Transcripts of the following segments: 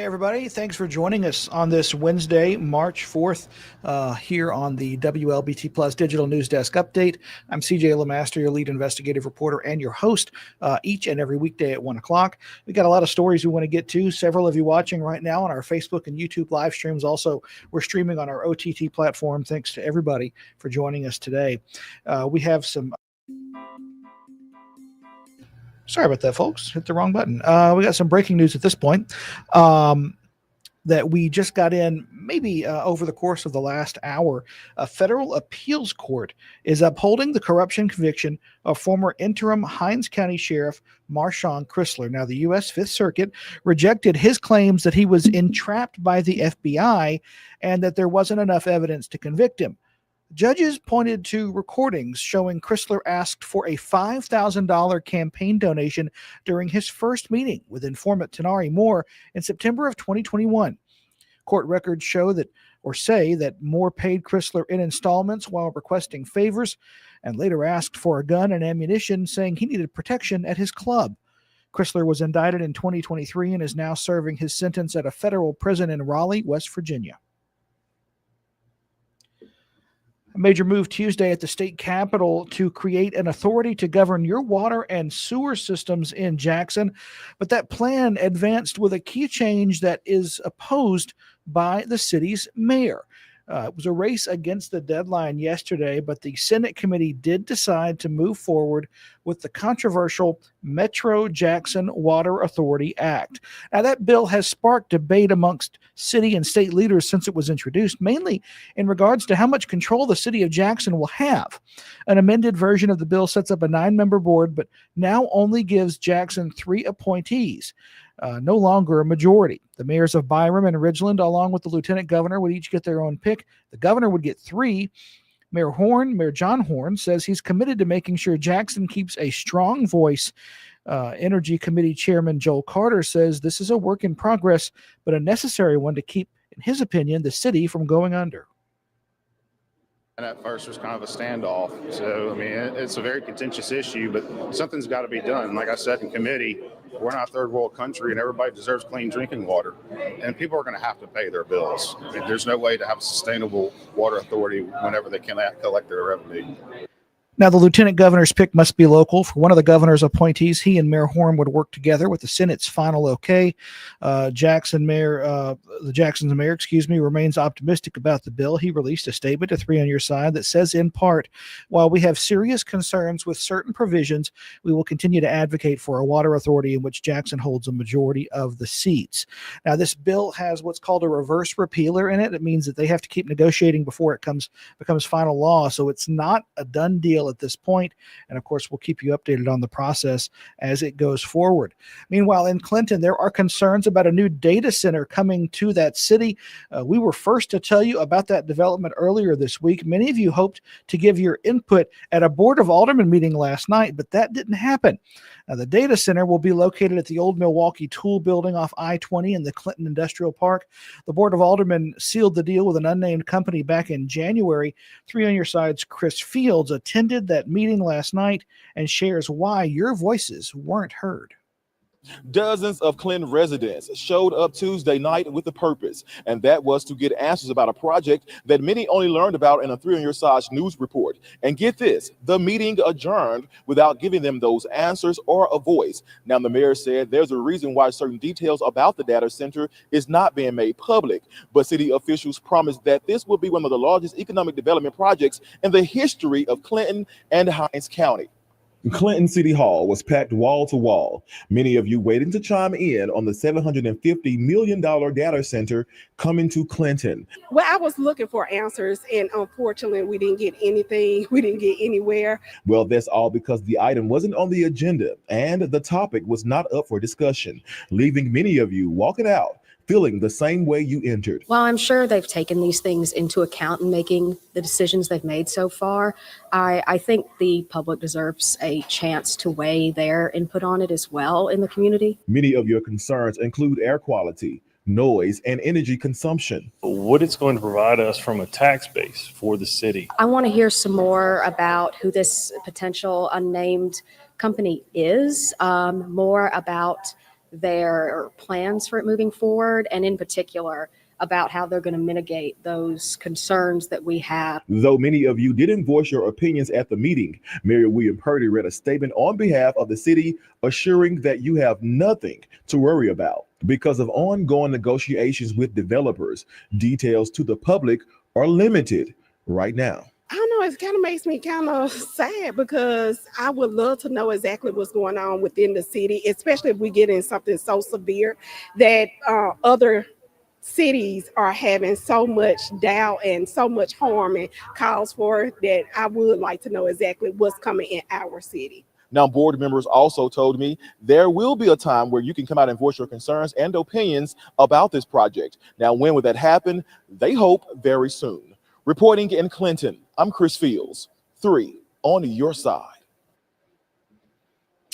everybody. Thanks for joining us on this Wednesday, March 4th, here on the WLBT Plus Digital News Desk Update. I'm CJ LeMaster, your lead investigative reporter and your host each and every weekday at 1 o'clock. We got a lot of stories we want to get to. Several of you watching right now on our Facebook and YouTube live streams. Also, we're streaming on our OTT platform. Thanks to everybody for joining us today. We have some... Sorry about that, folks. Hit the wrong button. We got some breaking news at this point that we just got in maybe over the course of the last hour. A federal appeals court is upholding the corruption conviction of former interim Hinds County Sheriff Marshawn Chrysler. Now, the U.S. Fifth Circuit rejected his claims that he was entrapped by the FBI and that there wasn't enough evidence to convict him. Judges pointed to recordings showing Chrysler asked for a $5,000 campaign donation during his first meeting with informant Tanari Moore in September of 2021. Court records say that Moore paid Chrysler in installments while requesting favors and later asked for a gun and ammunition, saying he needed protection at his club. Chrysler was indicted in 2023 and is now serving his sentence at a federal prison in Raleigh, West Virginia. A major move Tuesday at the state capitol to create an authority to govern your water and sewer systems in Jackson. But that plan advanced with a key change that is opposed by the city's mayor. It was a race against the deadline yesterday, but the Senate committee did decide to move forward with the controversial Metro Jackson Water Authority Act. Now, that bill has sparked debate amongst city and state leaders since it was introduced, mainly in regards to how much control the city of Jackson will have. An amended version of the bill sets up a 9-member board, but now only gives Jackson 3 appointees. No longer a majority. The mayors of Byram and Ridgeland, along with the lieutenant governor, would each get their own pick. The governor would get 3. Mayor John Horn, says he's committed to making sure Jackson keeps a strong voice. Energy Committee Chairman Joel Carter says this is a work in progress, but a necessary one to keep, in his opinion, the city from going under. And at first was kind of a standoff. So, I mean, it's a very contentious issue, but something's got to be done. Like I said in committee, we're not a third world country and everybody deserves clean drinking water. And people are going to have to pay their bills. I mean, there's no way to have a sustainable water authority whenever they cannot collect their revenue. Now, the lieutenant governor's pick must be local. For one of the governor's appointees, he and Mayor Horn would work together with the Senate's final okay. The Jackson's mayor, remains optimistic about the bill. He released a statement to 3 on Your Side that says, in part, while we have serious concerns with certain provisions, we will continue to advocate for a water authority in which Jackson holds a majority of the seats. Now, this bill has what's called a reverse repealer in it. It means that they have to keep negotiating before it becomes final law. So it's not a done deal at this point. And of course, we'll keep you updated on the process as it goes forward. Meanwhile, in Clinton, there are concerns about a new data center coming to that city. We were first to tell you about that development earlier this week. Many of you hoped to give your input at a Board of Aldermen meeting last night, but that didn't happen. Now, the data center will be located at the old Milwaukee Tool Building off I-20 in the Clinton Industrial Park. The Board of Aldermen sealed the deal with an unnamed company back in January. 3 on Your Side's Chris Fields attended that meeting last night and shares why your voices weren't heard. Dozens of Clinton residents showed up Tuesday night with a purpose, and that was to get answers about a project that many only learned about in a 3 on Your Side news report. And get this, the meeting adjourned without giving them those answers or a voice. Now, the mayor said there's a reason why certain details about the data center is not being made public, but city officials promised that this will be one of the largest economic development projects in the history of Clinton and Hinds County. Clinton City Hall was packed wall to wall. Many of you waiting to chime in on the $750 million data center coming to Clinton. Well, I was looking for answers, and unfortunately, we didn't get anything. We didn't get anywhere. Well, that's all because the item wasn't on the agenda, and the topic was not up for discussion, leaving many of you walking out feeling the same way you entered. Well, I'm sure they've taken these things into account in making the decisions they've made so far. I think the public deserves a chance to weigh their input on it as well in the community. Many of your concerns include air quality, noise, and energy consumption. What it's going to provide us from a tax base for the city. I want to hear some more about who this potential unnamed company is, more about their plans for it moving forward, and in particular about how they're going to mitigate those concerns that we have. Though many of you didn't voice your opinions at the meeting, Mayor William Purdy read a statement on behalf of the city assuring that you have nothing to worry about because of ongoing negotiations with developers. Details to the public are limited right now. I don't know, it kind of makes me kind of sad because I would love to know exactly what's going on within the city, especially if we get in something so severe that other cities are having so much doubt and so much harm and cause for that. I would like to know exactly what's coming in our city. Now, board members also told me there will be a time where you can come out and voice your concerns and opinions about this project. Now, when will that happen? They hope very soon. Reporting in Clinton, I'm Chris Fields, 3 on your side.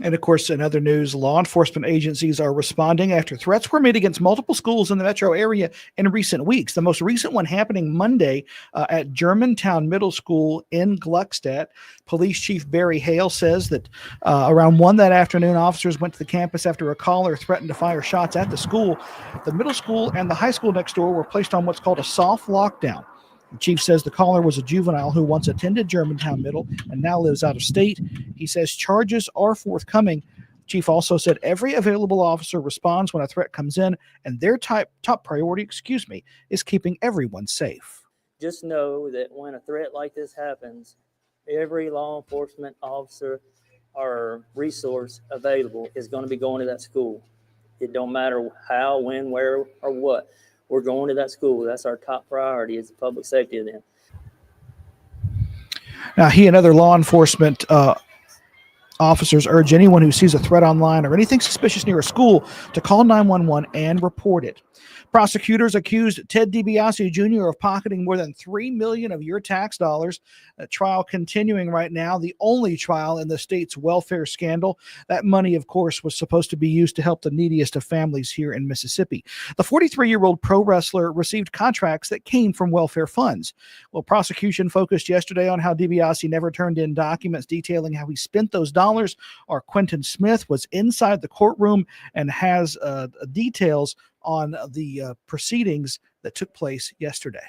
And of course, in other news, law enforcement agencies are responding after threats were made against multiple schools in the metro area in recent weeks. The most recent one happening Monday at Germantown Middle School in Gluckstadt. Police Chief Barry Hale says that around 1 that afternoon, officers went to the campus after a caller threatened to fire shots at the school. The middle school and the high school next door were placed on what's called a soft lockdown. The chief says the caller was a juvenile who once attended Germantown Middle and now lives out of state. He says charges are forthcoming. Chief also said every available officer responds when a threat comes in, and their top priority, is keeping everyone safe. Just know that when a threat like this happens, every law enforcement officer or resource available is going to be going to that school. It don't matter how, when, where, or what. We're going to that school. That's our top priority, is the public safety of them. Now, he and other law enforcement officers urge anyone who sees a threat online or anything suspicious near a school to call 911 and report it. Prosecutors accused Ted DiBiase Jr. of pocketing more than $3 million of your tax dollars. A trial continuing right now, the only trial in the state's welfare scandal. That money, of course, was supposed to be used to help the neediest of families here in Mississippi. The 43-year-old pro wrestler received contracts that came from welfare funds. Well, prosecution focused yesterday on how DiBiase never turned in documents detailing how he spent those dollars. Our Quentin Smith was inside the courtroom and has details on the proceedings that took place yesterday.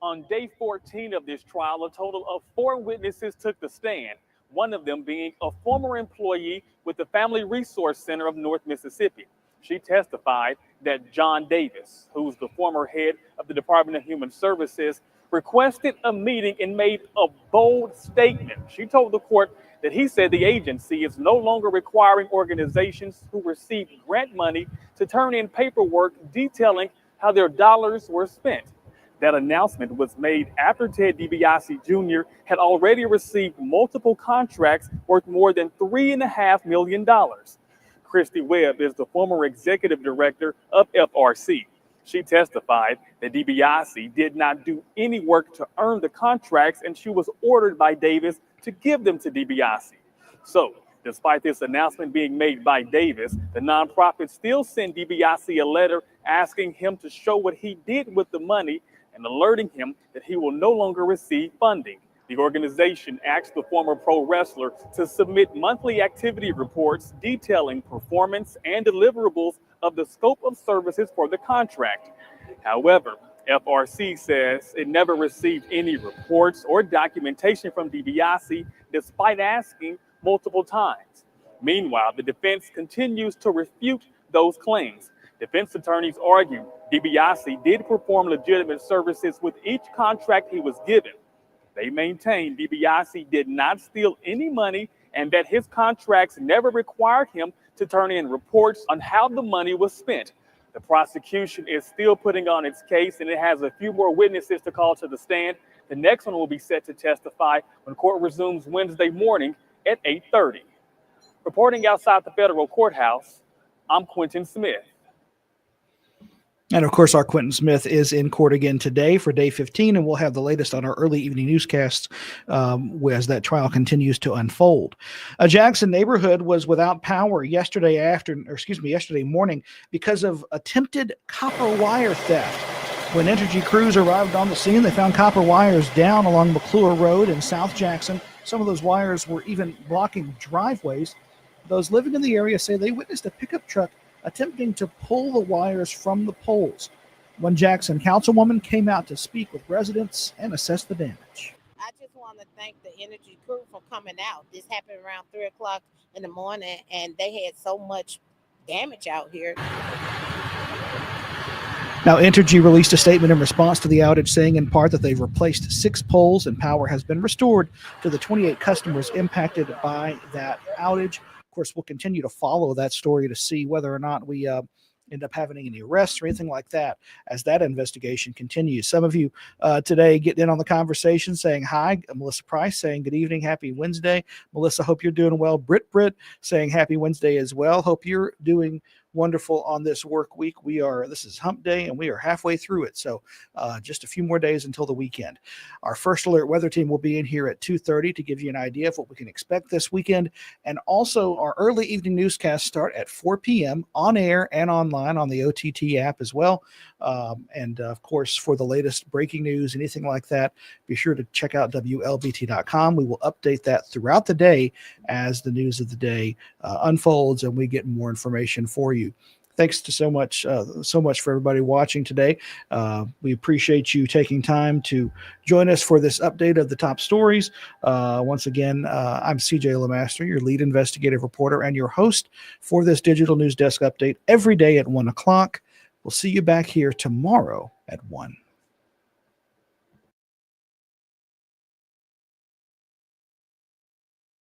On day 14 of this trial, a total of 4 witnesses took the stand, one of them being a former employee with the Family Resource Center of North Mississippi. She testified that John Davis, who's the former head of the Department of Human Services, requested a meeting and made a bold statement. She told the court that he said the agency is no longer requiring organizations who receive grant money to turn in paperwork detailing how their dollars were spent. That announcement was made after Ted DiBiase Jr. had already received multiple contracts worth more than $3.5 million. Christy Webb is the former executive director of FRC. She testified that DiBiase did not do any work to earn the contracts, and she was ordered by Davis to give them to DiBiase. So, despite this announcement being made by Davis, the nonprofit still sent DiBiase a letter asking him to show what he did with the money and alerting him that he will no longer receive funding. The organization asked the former pro wrestler to submit monthly activity reports detailing performance and deliverables of the scope of services for the contract. However, FRC says it never received any reports or documentation from DiBiase despite asking multiple times. Meanwhile, the defense continues to refute those claims. Defense attorneys argue DiBiase did perform legitimate services with each contract he was given. They maintain DiBiase did not steal any money and that his contracts never required him to turn in reports on how the money was spent. The prosecution is still putting on its case, and it has a few more witnesses to call to the stand. The next one will be set to testify when court resumes Wednesday morning at 8:30. Reporting outside the federal courthouse, I'm Quentin Smith. And of course, our Quentin Smith is in court again today for day 15, and we'll have the latest on our early evening newscasts as that trial continues to unfold. A Jackson neighborhood was without power yesterday morning because of attempted copper wire theft. When Entergy crews arrived on the scene, they found copper wires down along McClure Road in South Jackson. Some of those wires were even blocking driveways. Those living in the area say they witnessed a pickup truck attempting to pull the wires from the poles. One Jackson councilwoman came out to speak with residents and assess the damage. I just want to thank the energy crew for coming out. This happened around 3 o'clock in the morning, and they had so much damage out here. Now, Entergy released a statement in response to the outage, saying in part that they've replaced 6 poles and power has been restored to the 28 customers impacted by that outage. Of course, we'll continue to follow that story to see whether or not we end up having any arrests or anything like that as that investigation continues. Some of you today getting in on the conversation saying hi. Melissa Price saying good evening, happy Wednesday. Melissa, hope you're doing well. Britt saying happy Wednesday as well. Hope you're doing wonderful on this work week. This is hump day and we are halfway through it. So just a few more days until the weekend. Our first alert weather team will be in here at 2:30 to give you an idea of what we can expect this weekend. And also our early evening newscasts start at 4 p.m. on air and online on the OTT app as well. And of course, for the latest breaking news, anything like that, be sure to check out WLBT.com. We will update that throughout the day as the news of the day unfolds and we get more information for you. Thanks to so much for everybody watching today. We appreciate you taking time to join us for this update of the top stories. Once again, I'm CJ Lemaster, your lead investigative reporter and your host for this Digital News Desk update every day at 1 o'clock. We'll see you back here tomorrow at 1.